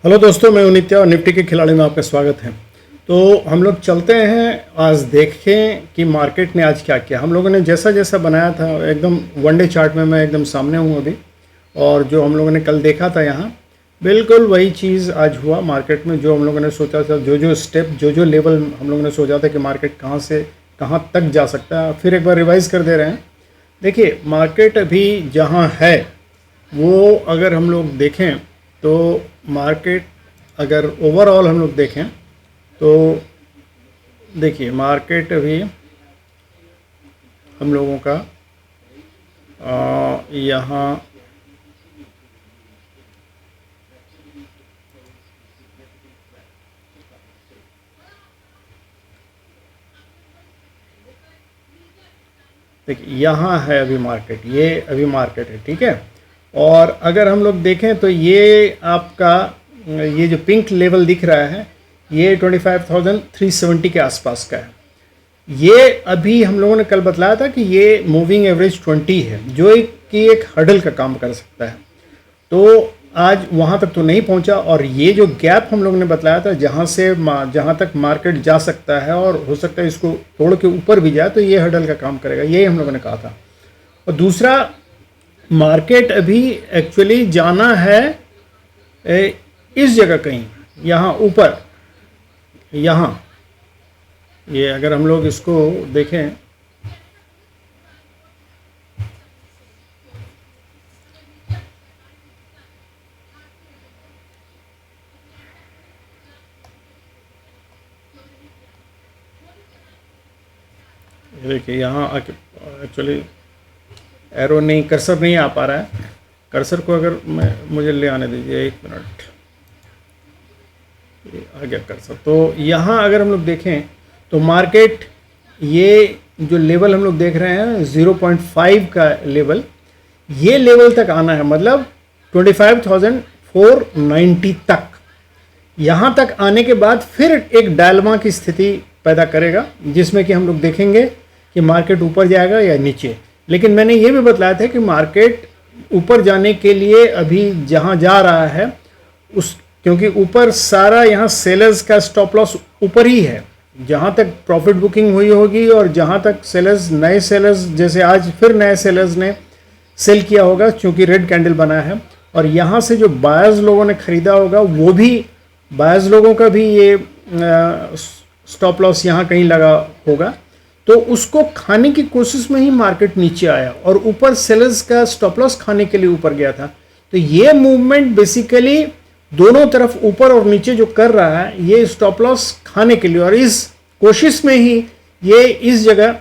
Hello दोस्तों, मैं नित्या और निफ्टी के खिलाड़ी में आपका स्वागत है। तो हम लोग चलते हैं, आज देखें कि मार्केट ने आज क्या किया। हम लोगों ने जैसा जैसा बनाया था एकदम वनडे चार्ट में मैं एकदम सामने हूँ अभी, और जो हम लोगों ने कल देखा था यहाँ बिल्कुल वही चीज़ आज हुआ मार्केट में। जो हम लोगों ने सोचा था, जो स्टेप जो लेवल हम लोगों ने सोचा था कि मार्केट कहाँ से कहाँ तक जा सकता है, फिर एक बार रिवाइज़ कर दे रहे हैं। देखिए, मार्केट अभी जहाँ है वो अगर हम लोग देखें तो मार्केट अगर ओवरऑल हम लोग देखें तो देखिए मार्केट अभी हम लोगों का यहाँ देखिए यहाँ है अभी मार्केट, ये अभी मार्केट है, ठीक है। और अगर हम लोग देखें तो ये आपका ये जो पिंक लेवल दिख रहा है ये 25,370 के आसपास का है। ये अभी हम लोगों ने कल बतलाया था कि ये मूविंग एवरेज 20 है, जो एक हर्डल का काम कर सकता है। तो आज वहाँ तक तो नहीं पहुँचा, और ये जो गैप हम लोगों ने बतलाया था जहाँ तक मार्केट जा सकता है और हो सकता है इसको तोड़ के ऊपर भी जाए, तो ये हर्डल का काम करेगा, ये हम लोगों ने कहा था। और दूसरा, मार्केट अभी एक्चुअली जाना है इस जगह कहीं, यहाँ ऊपर, यहाँ ये अगर हम लोग इसको देखें देखिए यहाँ एक्चुअली एरो नहीं, कर्सर नहीं आ पा रहा है। कर्सर को अगर मुझे ले आने दीजिए, एक मिनट, ये आ गया कर्सर। तो यहाँ अगर हम लोग देखें तो मार्केट ये जो लेवल हम लोग देख रहे हैं 0.5 का लेवल, ये लेवल तक आना है, मतलब 25,490 तक। यहाँ तक आने के बाद फिर एक डायलमा की स्थिति पैदा करेगा, जिसमें कि हम लोग देखेंगे कि मार्केट ऊपर जाएगा या नीचे। लेकिन मैंने ये भी बतलाया था कि मार्केट ऊपर जाने के लिए अभी जहाँ जा रहा है क्योंकि ऊपर सारा यहाँ सेलर्स का स्टॉप लॉस ऊपर ही है, जहाँ तक प्रॉफिट बुकिंग हुई होगी और जहाँ तक सेलर्स, नए सेलर्स, जैसे आज फिर नए सेलर्स ने सेल किया होगा क्योंकि रेड कैंडल बना है, और यहाँ से जो बायर्स लोगों ने ख़रीदा होगा वो भी बायर्स लोगों का भी ये स्टॉप लॉस यहाँ कहीं लगा होगा, तो उसको खाने की कोशिश में ही मार्केट नीचे आया और ऊपर सेलर्स का स्टॉप लॉस खाने के लिए ऊपर गया था। तो ये मूवमेंट बेसिकली दोनों तरफ ऊपर और नीचे जो कर रहा है, ये स्टॉप लॉस खाने के लिए, और इस कोशिश में ही ये इस जगह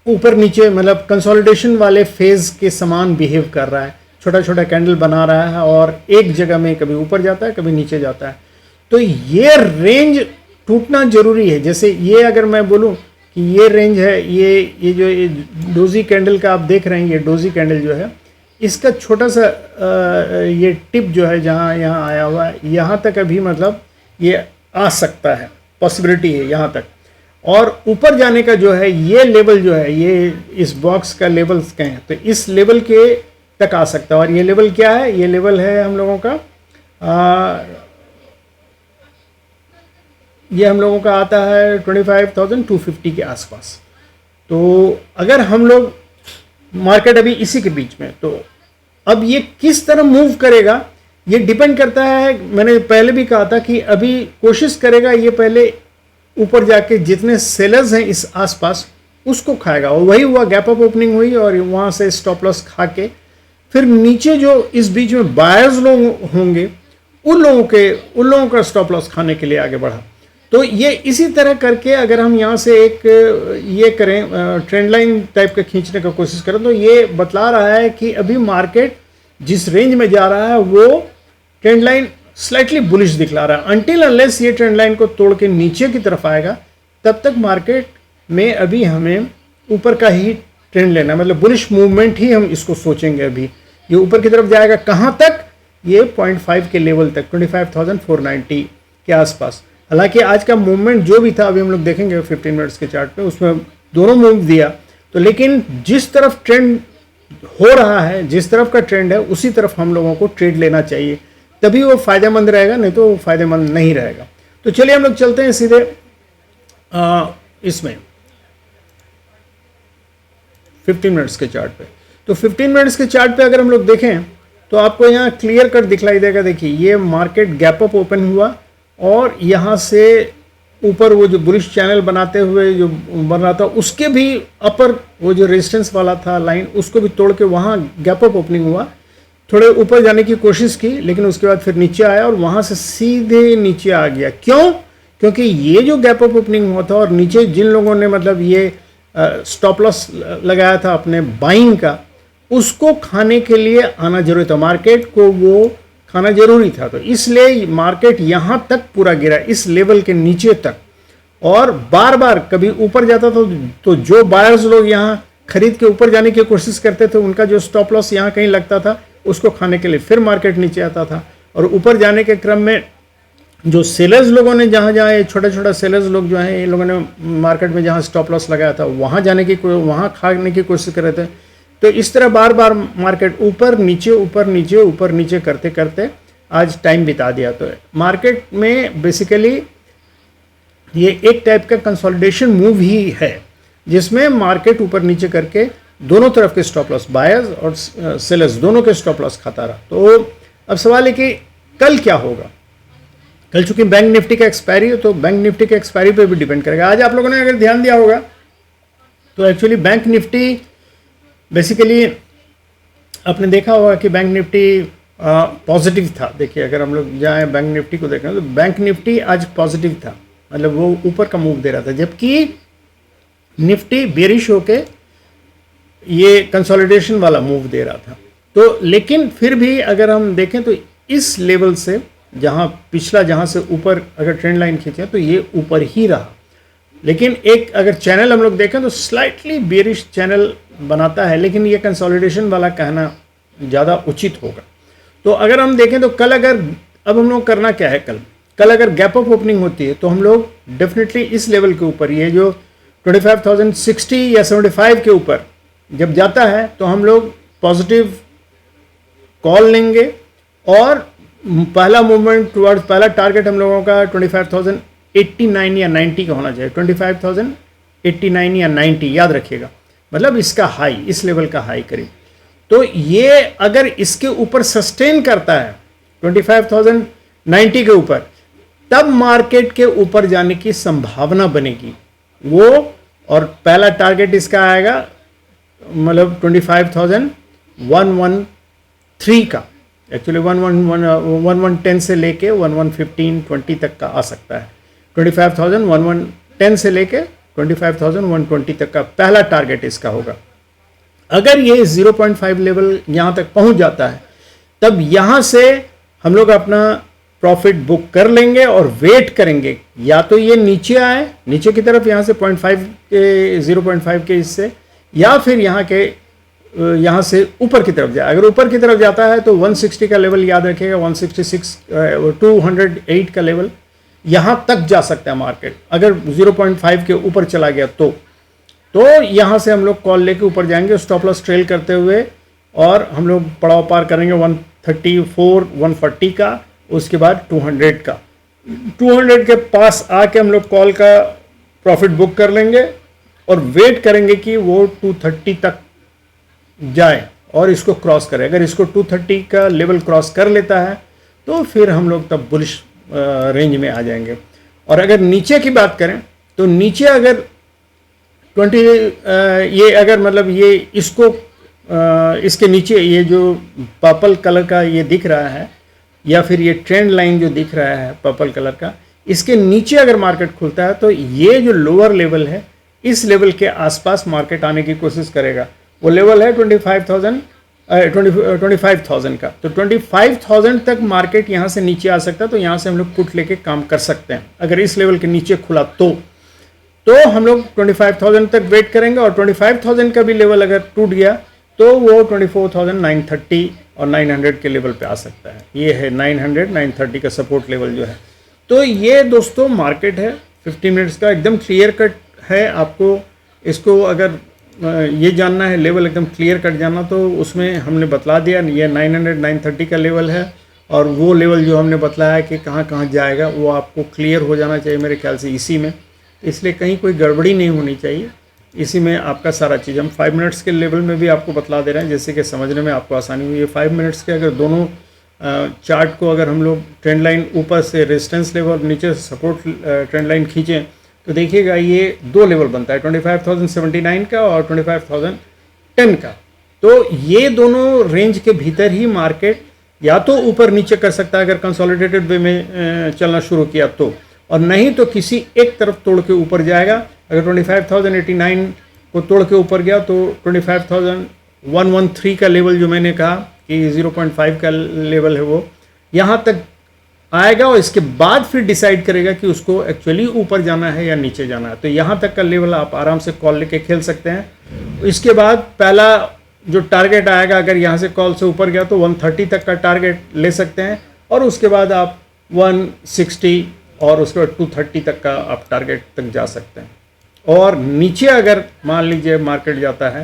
ऊपर नीचे, मतलब कंसोलिडेशन वाले फेज के समान बिहेव कर रहा है, छोटा छोटा कैंडल बना रहा है और एक जगह में कभी ऊपर जाता है कभी नीचे जाता है। तो ये रेंज टूटना जरूरी है। जैसे ये अगर मैं बोलूं कि ये रेंज है, ये जो ये डोजी कैंडल का आप देख रहे हैं, ये डोजी कैंडल जो है, इसका छोटा सा ये टिप जो है जहाँ यहाँ आया हुआ है, यहाँ तक अभी मतलब ये आ सकता है, पॉसिबिलिटी है यहाँ तक। और ऊपर जाने का जो है ये लेवल जो है, ये इस बॉक्स का लेवल कहें तो इस लेवल के तक आ सकता है। और ये लेवल क्या है? ये लेवल है हम लोगों का ये हम लोगों का आता है 25,250 के आसपास। तो अगर हम लोग मार्केट अभी इसी के बीच में, तो अब ये किस तरह मूव करेगा ये डिपेंड करता है। मैंने पहले भी कहा था कि अभी कोशिश करेगा ये पहले ऊपर जाके जितने सेलर्स हैं इस आसपास उसको खाएगा, और वही हुआ, गैप अप ओपनिंग हुई और वहाँ से स्टॉप लॉस खा के फिर नीचे जो इस बीच में बायर्स लोग होंगे उन लोगों का स्टॉप लॉस खाने के लिए आगे बढ़ा। तो ये इसी तरह करके अगर हम यहाँ से एक ये करें, ट्रेंड लाइन टाइप का खींचने का कोशिश करें, तो ये बतला रहा है कि अभी मार्केट जिस रेंज में जा रहा है वो ट्रेंड लाइन स्लाइटली बुलिश दिखला रहा है। अनटिल अनलेस ये ट्रेंड लाइन को तोड़ के नीचे की तरफ आएगा, तब तक मार्केट में अभी हमें ऊपर का ही ट्रेंड लेना, मतलब बुलिश मूवमेंट ही हम इसको सोचेंगे। अभी ये ऊपर की तरफ जाएगा कहाँ तक? ये 0.5 के लेवल तक, 25,490 के आसपास। हालांकि आज का मूवमेंट जो भी था, अभी हम लोग देखेंगे 15 मिनट्स के चार्ट पे, उसमें दोनों मूव दिया। तो लेकिन जिस तरफ ट्रेंड हो रहा है, जिस तरफ का ट्रेंड है, उसी तरफ हम लोगों को ट्रेड लेना चाहिए। तभी वो फ़ायदेमंद रहेगा, नहीं तो वो फ़ायदेमंद नहीं रहेगा। तो चलिए हम लोग चलते हैं सीधे इसमें 15 मिनट्स के चार्ट पे। तो 15 मिनट्स के चार्ट पे अगर हम लोग देखें तो आपको यहाँ क्लियर कट दिखलाई देगा। देखिए ये मार्केट गैप अप ओपन हुआ और यहाँ से ऊपर वो जो बुलिश चैनल बनाते हुए जो बन रहा था उसके भी अपर वो जो रेजिस्टेंस वाला था लाइन, उसको भी तोड़ के वहाँ गैप अप ओपनिंग हुआ। थोड़े ऊपर जाने की कोशिश की लेकिन उसके बाद फिर नीचे आया और वहाँ से सीधे नीचे आ गया। क्यों? क्योंकि ये जो गैप अप ओपनिंग हुआ था और नीचे जिन लोगों ने मतलब ये स्टॉप लॉस लगाया था अपने बाइंग का, उसको खाने के लिए आना जरूरी था, मार्केट को वो खाना जरूरी था। तो इसलिए मार्केट यहाँ तक पूरा गिरा, इस लेवल के नीचे तक, और बार बार कभी ऊपर जाता था तो जो बायर्स लोग यहाँ खरीद के ऊपर जाने की कोशिश करते थे उनका जो स्टॉप लॉस यहाँ कहीं लगता था उसको खाने के लिए फिर मार्केट नीचे आता था। और ऊपर जाने के क्रम में जो सेलर्स लोगों ने जहाँ जहाँ ये छोटा छोटा सेलर्स लोग जो हैं, ये लोगों ने मार्केट में जहाँ स्टॉप लॉस लगाया था वहाँ जाने की वहाँ खाने की कोशिश कर रहे थे। तो इस तरह बार बार मार्केट ऊपर नीचे करते करते आज टाइम बिता दिया। तो मार्केट में बेसिकली ये एक टाइप का कंसोलिडेशन मूव ही है जिसमें मार्केट ऊपर नीचे करके दोनों तरफ के स्टॉप लॉस, बायर्स और सेलर्स दोनों के स्टॉप लॉस खाता रहा। तो अब सवाल है कि कल क्या होगा। कल चूंकि बैंक निफ्टी का एक्सपायरी है तो बैंक निफ्टी के एक्सपायरी पे भी डिपेंड करेगा। आज आप लोगों ने अगर ध्यान दिया होगा तो एक्चुअली बैंक निफ्टी बेसिकली आपने देखा होगा कि बैंक निफ्टी पॉजिटिव था। देखिए अगर हम लोग जाएं बैंक निफ्टी को देखें तो बैंक निफ्टी आज पॉजिटिव था, मतलब वो ऊपर का मूव दे रहा था, जबकि निफ्टी बेरिश होके ये कंसोलिडेशन वाला मूव दे रहा था। तो लेकिन फिर भी अगर हम देखें तो इस लेवल से जहाँ पिछला जहाँ से ऊपर अगर ट्रेंड लाइन खींचे तो ये ऊपर ही रहा। लेकिन एक अगर चैनल हम लोग देखें तो स्लाइटली बेरिश चैनल बनाता है, लेकिन ये कंसोलिडेशन वाला कहना ज़्यादा उचित होगा। तो अगर हम देखें तो कल अगर अब हम लोग करना क्या है, कल अगर गैप अप ओपनिंग होती है तो हम लोग डेफिनेटली इस लेवल के ऊपर, ये जो 25,060 या 75 के ऊपर जब जाता है तो हम लोग पॉजिटिव कॉल लेंगे और पहला मूवमेंट टुवर्ड्स, पहला टारगेट हम लोगों का 25,089 या 90 का होना चाहिए। 25,089 या 90 याद रखिएगा, मतलब इसका हाई, इस लेवल का हाई करीब। तो ये अगर इसके ऊपर सस्टेन करता है 25,090 के ऊपर, तब मार्केट के ऊपर जाने की संभावना बनेगी वो। और पहला टारगेट इसका आएगा मतलब 25,113 का, एक्चुअली 1110 से लेके 1115-20 तक का आ सकता है। 25,1110 से लेके 25,120 तक का पहला टारगेट इसका होगा। अगर ये 0.5 लेवल यहाँ तक पहुँच जाता है तब यहाँ से हम लोग अपना प्रॉफिट बुक कर लेंगे और वेट करेंगे, या तो ये नीचे आए, नीचे की तरफ यहाँ से 0.5 के इससे, या फिर यहाँ से ऊपर की तरफ जाए। अगर ऊपर की तरफ जाता है तो 160 का लेवल याद रखिएगा, 166 208 का लेवल यहाँ तक जा सकता है मार्केट। अगर 0.5 के ऊपर चला गया तो यहाँ से हम लोग कॉल लेके ऊपर जाएंगे स्टॉप लॉस ट्रेल करते हुए, और हम लोग पड़ाव पार करेंगे 134 140 का, उसके बाद 200 का। 200 के पास आके हम लोग कॉल का प्रॉफिट बुक कर लेंगे और वेट करेंगे कि वो 230 तक जाए और इसको क्रॉस करे। अगर इसको 230 का लेवल क्रॉस कर लेता है तो फिर हम लोग तब बुलिश रेंज में आ जाएंगे। और अगर नीचे की बात करें तो नीचे अगर 20 ये अगर मतलब ये इसको इसके नीचे ये जो पर्पल कलर का ये दिख रहा है, या फिर ये ट्रेंड लाइन जो दिख रहा है पर्पल कलर का, इसके नीचे अगर मार्केट खुलता है तो ये जो लोअर लेवल है, इस लेवल के आसपास मार्केट आने की कोशिश करेगा। वो लेवल है 25,000 का। तो 25,000 तक मार्केट यहाँ से नीचे आ सकता है, तो यहाँ से हम लोग पुट लेके काम कर सकते हैं। अगर इस लेवल के नीचे खुला तो हम लोग 25,000 तक वेट करेंगे, और 25,000 का भी लेवल अगर टूट गया तो वो 24,930 और 900 के लेवल पे आ सकता है। ये है 900-930 का सपोर्ट लेवल जो है। तो ये दोस्तों मार्केट है 15 मिनट्स का, एकदम क्लियर कट है। आपको इसको अगर ये जानना है लेवल एकदम क्लियर कट जानना, तो उसमें हमने बतला दिया, ये 900-930 का लेवल है और वो लेवल जो हमने बतलाया कि कहाँ कहाँ जाएगा वो आपको क्लियर हो जाना चाहिए मेरे ख्याल से इसी में, इसलिए कहीं कोई गड़बड़ी नहीं होनी चाहिए। इसी में आपका सारा चीज़ हम 5 मिनट्स के लेवल में भी आपको बतला दे रहे हैं, जैसे कि समझने में आपको आसानी हुई है। 5 मिनट्स के अगर दोनों चार्ट को अगर हम लोग ट्रेंड लाइन ऊपर से रेजिस्टेंस लेवल और नीचे से सपोर्ट ट्रेंड लाइन खींचें तो देखिएगा ये दो लेवल बनता है, 25,079 का और 25,010 का। तो ये दोनों रेंज के भीतर ही मार्केट या तो ऊपर नीचे कर सकता है अगर कंसोलिडेटेड वे में चलना शुरू किया तो, और नहीं तो किसी एक तरफ तोड़ के ऊपर जाएगा। अगर 25,089 को तोड़ के ऊपर गया तो 25,113 का लेवल जो मैंने कहा कि 0.5 का लेवल है वो यहाँ तक आएगा, और इसके बाद फिर डिसाइड करेगा कि उसको एक्चुअली ऊपर जाना है या नीचे जाना है। तो यहाँ तक का लेवल आप आराम से कॉल लेके खेल सकते हैं। इसके बाद पहला जो टारगेट आएगा अगर यहाँ से कॉल से ऊपर गया तो 130 तक का टारगेट ले सकते हैं, और उसके बाद आप 160 और उसके बाद 230 तक का आप टारगेट तक जा सकते हैं। और नीचे अगर मान लीजिए मार्केट जाता है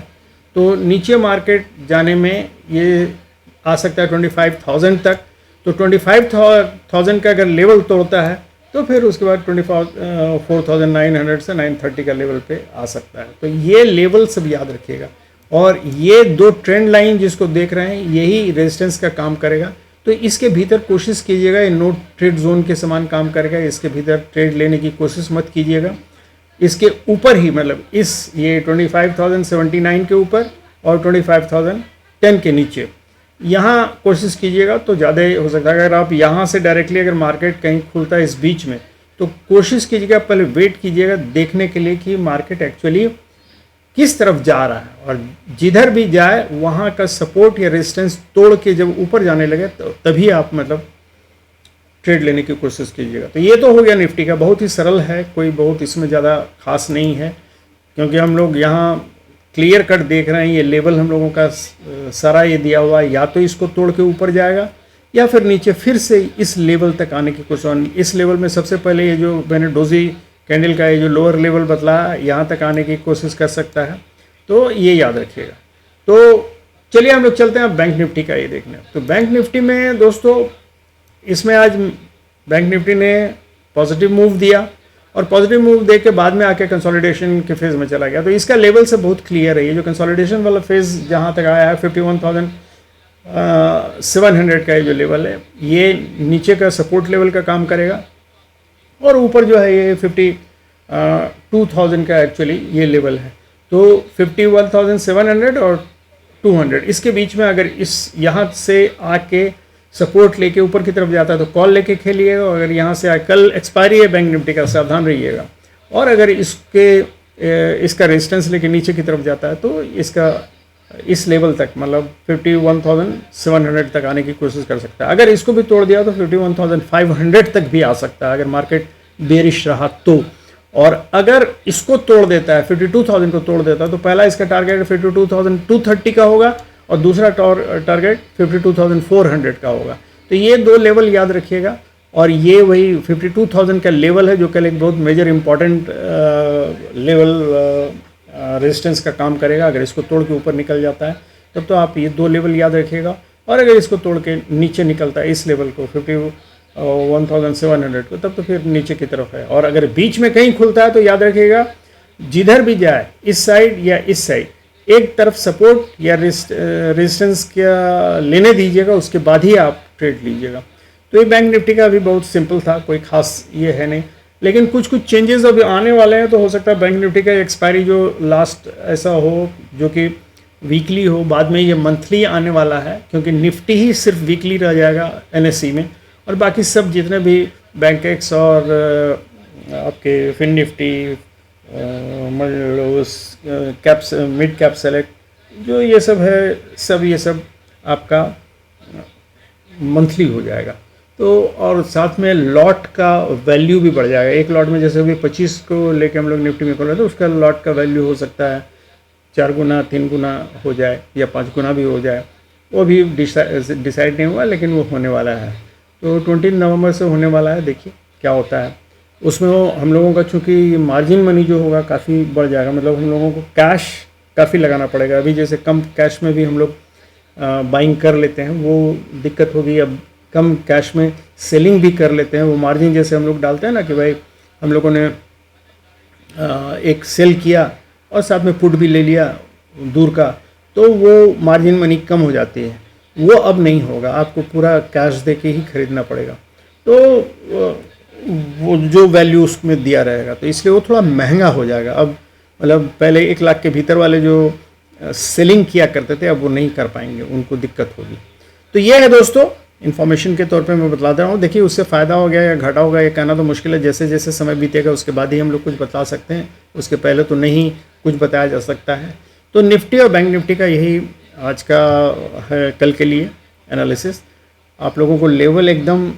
तो नीचे मार्केट जाने में ये आ सकता है 25,000 तक। तो 25,000 का अगर लेवल तोड़ता है तो फिर उसके बाद 24,900 से 930 का लेवल पे आ सकता है। तो ये लेवल सब याद रखिएगा, और ये दो ट्रेंड लाइन जिसको देख रहे हैं यही रेजिस्टेंस का काम करेगा। तो इसके भीतर कोशिश कीजिएगा, ये नो ट्रेड जोन के समान काम करेगा, इसके भीतर ट्रेड लेने की कोशिश मत कीजिएगा। इसके ऊपर ही मतलब इस ये 25,079 के ऊपर और 25,010 के नीचे यहाँ कोशिश कीजिएगा तो ज़्यादा हो सकता है। अगर आप यहाँ से डायरेक्टली अगर मार्केट कहीं खुलता है इस बीच में तो कोशिश कीजिएगा, पहले वेट कीजिएगा देखने के लिए कि मार्केट एक्चुअली किस तरफ जा रहा है, और जिधर भी जाए वहाँ का सपोर्ट या रेजिस्टेंस तोड़ के जब ऊपर जाने लगे तो तभी आप मतलब ट्रेड लेने की कोशिश कीजिएगा। तो ये तो हो गया निफ्टी का, बहुत ही सरल है, कोई बहुत इसमें ज़्यादा खास नहीं है, क्योंकि हम लोग यहाँ क्लियर कट देख रहे हैं। ये लेवल हम लोगों का सारा ये दिया हुआ है, या तो इसको तोड़ के ऊपर जाएगा या फिर नीचे फिर से इस लेवल तक आने की कोशिश। इस लेवल में सबसे पहले ये जो मैंने डोजी कैंडल का ये जो लोअर लेवल बतलाया यहाँ तक आने की कोशिश कर सकता है, तो ये याद रखिएगा। तो चलिए हम लोग चलते हैं बैंक निफ्टी का ये देखने। तो बैंक निफ्टी में दोस्तों इसमें आज बैंक निफ्टी ने पॉजिटिव मूव दिया, और पॉजिटिव मूव दे के बाद में आके कंसोलिडेशन के फेज़ में चला गया। तो इसका लेवल से बहुत क्लियर है, ये जो कंसोलिडेशन वाला फेज़ जहाँ तक आया है 51,700 का ये जो लेवल है ये नीचे का सपोर्ट लेवल का काम करेगा, और ऊपर जो है ये 52,000 का एक्चुअली ये लेवल है। तो 51,700 और 200 इसके बीच में अगर इस यहाँ से आके सपोर्ट लेके ऊपर की तरफ जाता है तो कॉल लेके खेलिएगा, और अगर यहाँ से कल एक्सपायरी है बैंक निफ्टी का, सावधान रहिएगा। और अगर इसका रेजिस्टेंस लेके नीचे की तरफ जाता है तो इसका इस लेवल तक मतलब 51,700 तक आने की कोशिश कर सकता है। अगर इसको भी तोड़ दिया तो 51,500 तक भी आ सकता है अगर मार्केट बेरिश रहा तो। और अगर इसको तोड़ देता है 52,000 को तोड़ देता है तो पहला इसका टारगेट 52,230 का होगा, और दूसरा टारगेट 52,400 का होगा। तो ये दो लेवल याद रखिएगा, और ये वही 52,000 का लेवल है जो कल एक बहुत मेजर इंपॉर्टेंट लेवल रेजिस्टेंस का काम करेगा। अगर इसको तोड़ के ऊपर निकल जाता है तब तो आप ये दो लेवल याद रखिएगा, और अगर इसको तोड़ के नीचे निकलता है इस लेवल को 51,700 को तब तो फिर नीचे की तरफ है। और अगर बीच में कहीं खुलता है तो याद रखिएगा जिधर भी जाए इस साइड या इस साइड एक तरफ सपोर्ट या रेजिस्टेंस क्या लेने दीजिएगा, उसके बाद ही आप ट्रेड लीजिएगा। तो ये बैंक निफ्टी का भी बहुत सिंपल था, कोई खास ये है नहीं, लेकिन कुछ चेंजेस अभी आने वाले हैं। तो हो सकता है बैंक निफ्टी का एक्सपायरी जो लास्ट ऐसा हो जो कि वीकली हो, बाद में ये मंथली आने वाला है, क्योंकि निफ्टी ही सिर्फ वीकली रह जाएगा NSE में, और बाकी सब जितने भी बैंक एक्स और आपके Fin Nifty caps mid cap select जो ये सब है ये सब आपका मंथली हो जाएगा। तो और साथ में लॉट का वैल्यू भी बढ़ जाएगा। एक लॉट में जैसे अभी 25 को लेके हम लोग निफ्टी में खोल रहे थे, उसका लॉट का वैल्यू हो सकता है 4 गुना 3 गुना हो जाए या 5 गुना भी हो जाए, वो भी डिसाइड नहीं हुआ, लेकिन वो होने वाला है। तो 20 नवंबर से होने वाला है, देखिए क्या होता है उसमें। वो हम लोगों का चूँकि मार्जिन मनी जो होगा काफ़ी बढ़ जाएगा, मतलब हम लोगों को कैश काफ़ी लगाना पड़ेगा। अभी जैसे कम कैश में भी हम लोग बाइंग कर लेते हैं, वो दिक्कत होगी। अब कम कैश में सेलिंग भी कर लेते हैं। वो मार्जिन जैसे हम लोग डालते हैं ना कि भाई हम लोगों ने एक सेल किया और साथ में पुट भी ले लिया दूर का, तो वो मार्जिन मनी कम हो जाती है। वो अब नहीं होगा, आपको पूरा कैश दे के ही खरीदना पड़ेगा, तो वो जो वैल्यू उसमें दिया रहेगा, तो इसलिए वो थोड़ा महंगा हो जाएगा। अब मतलब पहले 1 लाख के भीतर वाले जो सेलिंग किया करते थे अब वो नहीं कर पाएंगे, उनको दिक्कत होगी। तो ये है दोस्तों, इन्फॉर्मेशन के तौर पे मैं बता रहा हूँ। देखिए उससे फ़ायदा हो गया या घाटा होगा ये कहना तो मुश्किल है, जैसे जैसे समय बीतेगा उसके बाद ही हम लोग कुछ बता सकते हैं, उसके पहले तो नहीं कुछ बताया जा सकता है। तो निफ्टी और बैंक निफ्टी का यही आज का है कल के लिए एनालिसिस। आप लोगों को लेवल एकदम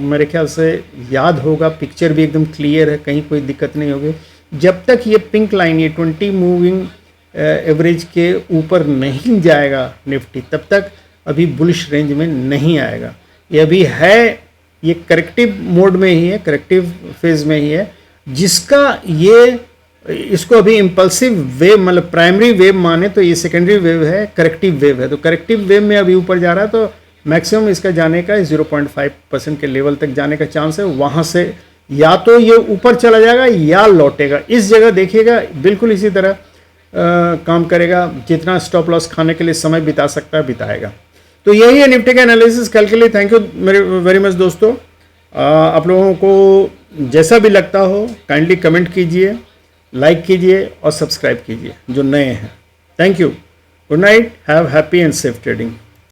मेरे ख्याल से याद होगा, पिक्चर भी एकदम क्लियर है, कहीं कोई दिक्कत नहीं होगी। जब तक ये पिंक लाइन ये 20 मूविंग एवरेज के ऊपर नहीं जाएगा निफ्टी, तब तक अभी बुलिश रेंज में नहीं आएगा। ये अभी है, ये करेक्टिव मोड में ही है, करेक्टिव फेज में ही है, जिसका ये इसको अभी इम्पल्सिव वेव मतलब प्राइमरी वेव माने तो ये सेकेंडरी वेव है, करेक्टिव वेव है। तो करेक्टिव वेव में अभी ऊपर जा रहा है, तो मैक्सिमम इसका जाने का 0.5% के लेवल तक जाने का चांस है। वहाँ से या तो ये ऊपर चला जाएगा या लौटेगा। इस जगह देखिएगा बिल्कुल इसी तरह काम करेगा, जितना स्टॉप लॉस खाने के लिए समय बिता सकता है बिताएगा। तो यही है निफ्टी का एनालिसिस कल के लिए। थैंक यू वेरी मच दोस्तों। आप लोगों को जैसा भी लगता हो काइंडली कमेंट कीजिए, लाइक कीजिए और सब्सक्राइब कीजिए जो नए हैं। Thank you, good night, have happy and safe trading.